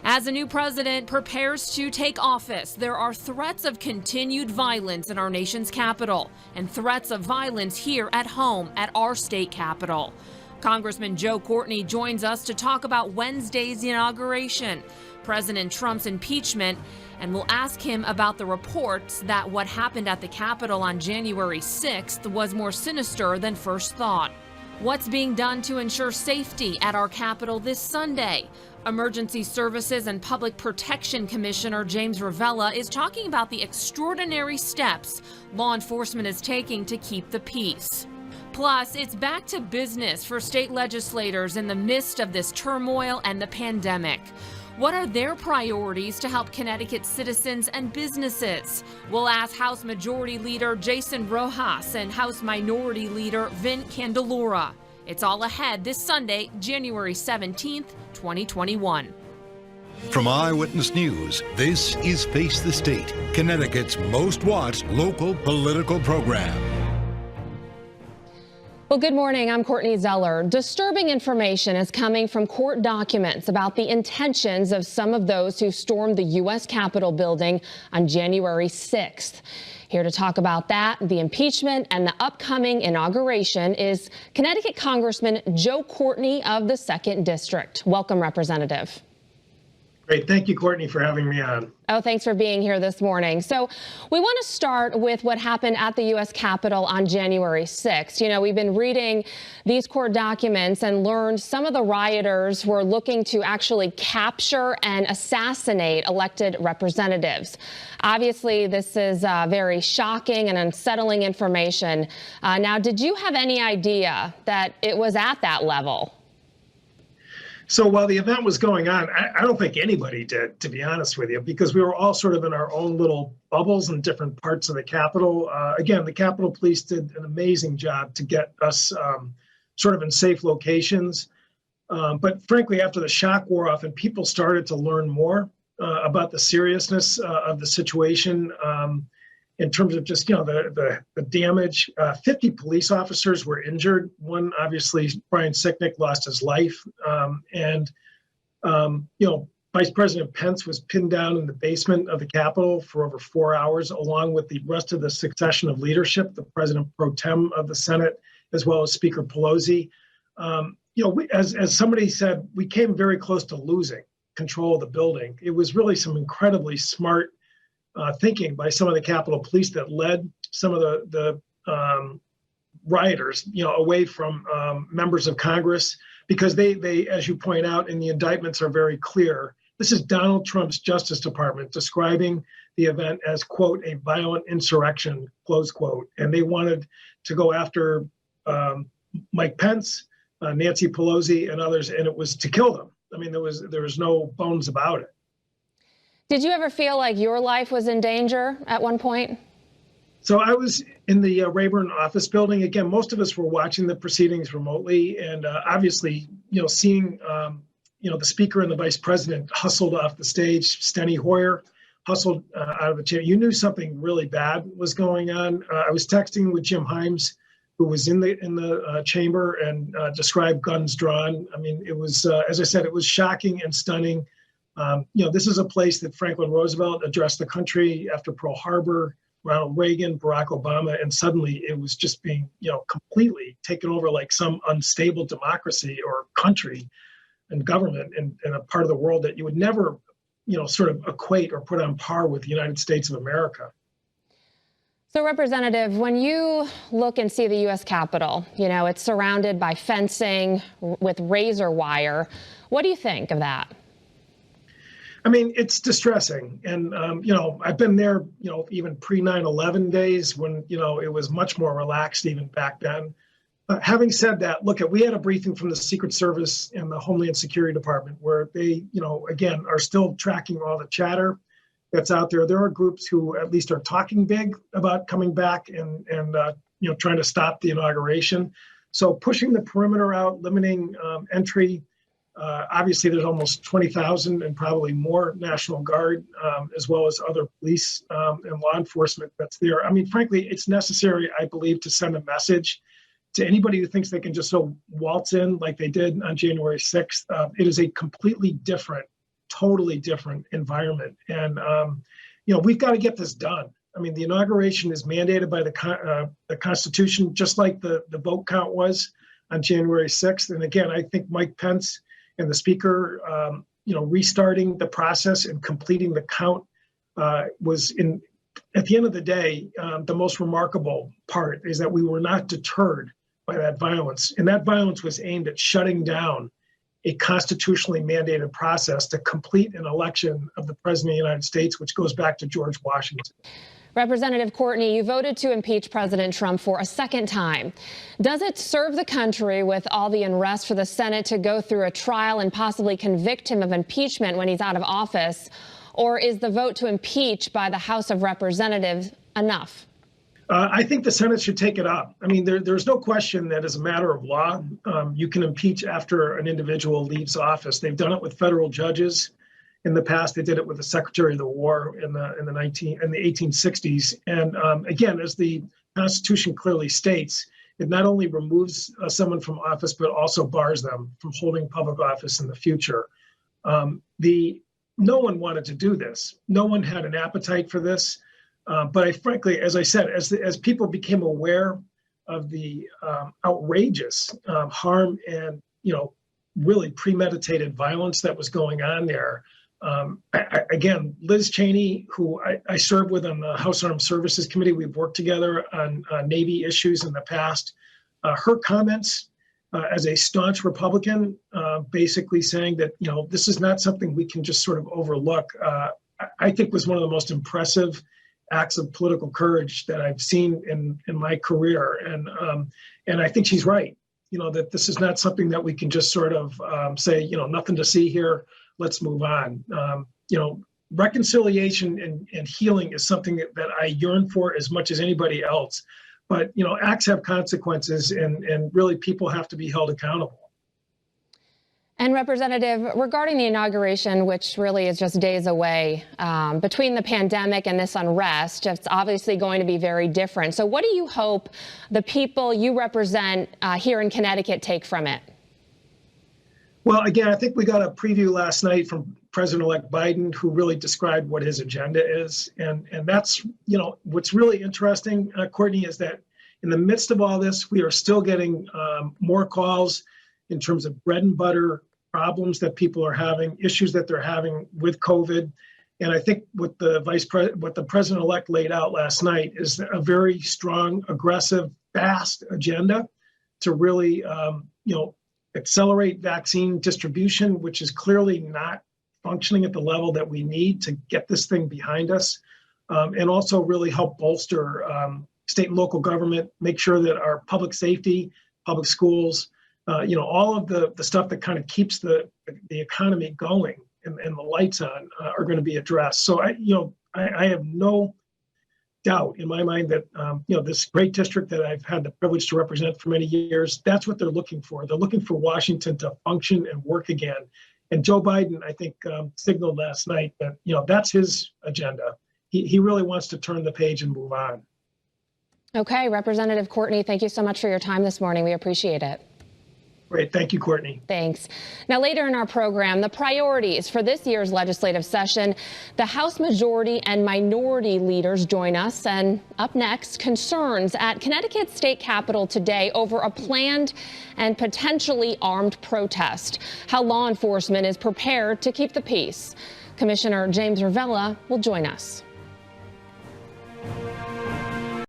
As a new president prepares to take office, there are threats of continued violence in our nation's capital and threats of violence here at home at our state capitol. Congressman Joe Courtney joins us to talk about Wednesday's inauguration, President Trump's impeachment, and we'll ask him about the reports that what happened at the Capitol on January 6th was more sinister than first thought. What's being done to ensure safety at our Capitol this Sunday? Emergency Services and Public Protection Commissioner James Ravella is talking about the extraordinary steps law enforcement is taking to keep the peace. Plus, it's back to business for state legislators in the midst of this turmoil and the pandemic. What are their priorities to help Connecticut citizens and businesses? We'll ask House Majority Leader Jason Rojas and House Minority Leader Vin Candelora. It's all ahead this Sunday, January 17th, 2021. From Eyewitness News, this is Face the State, Connecticut's most watched local political program. Well, good morning. I'm Courtney Zeller. Disturbing information is coming from court documents about the intentions of some of those who stormed the U.S. Capitol building on January 6th. Here to talk about that, the impeachment, and the upcoming inauguration is Connecticut Congressman Joe Courtney of the 2nd District. Welcome, Representative. Great. Thank you, Courtney, for having me on. Oh, thanks for being here this morning. So we want to start with what happened at the U.S. Capitol on January 6th. You know, we've been reading these court documents and learned some of the rioters were looking to actually capture and assassinate elected representatives. Obviously, this is very shocking and unsettling information. Now, did you have any idea that it was at that level? So while the event was going on, I don't think anybody did, to be honest with you, because we were all sort of in our own little bubbles in different parts of the Capitol. Again, the Capitol Police did an amazing job to get us sort of in safe locations. But frankly, after the shock wore off and people started to learn more about the seriousness of the situation, in terms of just, you know, the damage, 50 police officers were injured. One, obviously, Brian Sicknick lost his life. You know, Vice President Pence was pinned down in the basement of the Capitol for over 4 hours, along with the rest of the succession of leadership, the President Pro Tem of the Senate, as well as Speaker Pelosi. You know, as somebody said, we came very close to losing control of the building. It was really some incredibly smart thinking by some of the Capitol Police that led some of the rioters, you know, away from members of Congress, because they, as you point out in the indictments, are very clear. This is Donald Trump's Justice Department describing the event as, quote, a violent insurrection, close quote. And they wanted to go after Mike Pence, Nancy Pelosi, and others, and it was to kill them. I mean, there was no bones about it. Did you ever feel like your life was in danger at one point? So I was in the Rayburn office building. Again, most of us were watching the proceedings remotely, and obviously, you know, seeing, you know, the speaker and the vice president hustled off the stage. Steny Hoyer hustled out of the chair. You knew something really bad was going on. I was texting with Jim Himes, who was in the chamber, and described guns drawn. I mean, it was, as I said, it was shocking and stunning. You know, this is a place that Franklin Roosevelt addressed the country after Pearl Harbor, Ronald Reagan, Barack Obama, and suddenly it was just being, you know, completely taken over like some unstable democracy or country and government in a part of the world that you would never, you know, sort of equate or put on par with the United States of America. So, Representative, when you look and see the U.S. Capitol, you know, it's surrounded by fencing with razor wire. What do you think of that? I mean, it's distressing. And, you know, I've been there, you know, even pre-9/11 days when, you know, it was much more relaxed even back then. Having said that, look, we had a briefing from the Secret Service and the Homeland Security Department where they, you know, again, are still tracking all the chatter that's out there. There are groups who at least are talking big about coming back and you know, trying to stop the inauguration. So pushing the perimeter out, limiting entry. Obviously, there's almost 20,000 and probably more National Guard, as well as other police and law enforcement that's there. I mean, frankly, it's necessary, I believe, to send a message to anybody who thinks they can just so waltz in like they did on January 6th. It is a completely different totally different environment. And, we've got to get this done. I mean, the inauguration is mandated by the Constitution, just like the vote count was on January 6th. And again, I think Mike Pence and the Speaker, restarting the process and completing the count was at the end of the day, the most remarkable part is that we were not deterred by that violence. And that violence was aimed at shutting down a constitutionally mandated process to complete an election of the President of the United States, which goes back to George Washington. Representative Courtney, you voted to impeach President Trump for a second time. Does it serve the country, with all the unrest, for the Senate to go through a trial and possibly convict him of impeachment when he's out of office? Or is the vote to impeach by the House of Representatives enough? I think the Senate should take it up. I mean, there's no question that as a matter of law, you can impeach after an individual leaves office. They've done it with federal judges. In the past, they did it with the Secretary of the War in the 1860s. And again, as the Constitution clearly states, it not only removes someone from office, but also bars them from holding public office in the future. No one wanted to do this. No one had an appetite for this. But frankly, as I said, as people became aware of the outrageous harm and really premeditated violence that was going on there. Again, Liz Cheney, who I served with on the House Armed Services Committee, we've worked together on Navy issues in the past. Her comments as a staunch Republican, basically saying that, this is not something we can just sort of overlook, I think was one of the most impressive acts of political courage that I've seen in my career. And I think she's right, that this is not something that we can just sort of say, nothing to see here. Let's move on. Reconciliation and healing is something that I yearn for as much as anybody else. But, acts have consequences, and really people have to be held accountable. And Representative, regarding the inauguration, which really is just days away, between the pandemic and this unrest, it's obviously going to be very different. So what do you hope the people you represent here in Connecticut take from it? Well, again, I think we got a preview last night from President-elect Biden, who really described what his agenda is. And that's, what's really interesting, Courtney, is that in the midst of all this, we are still getting more calls in terms of bread and butter problems that people are having, issues that they're having with COVID. And I think what the president-elect laid out last night is a very strong, aggressive, fast agenda to really, accelerate vaccine distribution, which is clearly not functioning at the level that we need to get this thing behind us, and also really help bolster state and local government, make sure that our public safety, public schools, all of the stuff that kind of keeps the economy going and the lights on are going to be addressed. So I have no doubt in my mind that this great district that I've had the privilege to represent for many years, that's what they're looking for. They're looking for Washington to function and work again. And Joe Biden, I think, signaled last night that that's his agenda. He really wants to turn the page and move on. Okay, Representative Courtney, thank you so much for your time this morning. We appreciate it. Great. Thank you, Courtney. Thanks. Now, later in our program, the priorities for this year's legislative session. The House majority and minority leaders join us. And up next, concerns at Connecticut's state capitol today over a planned and potentially armed protest. How law enforcement is prepared to keep the peace. Commissioner James Ravella will join us.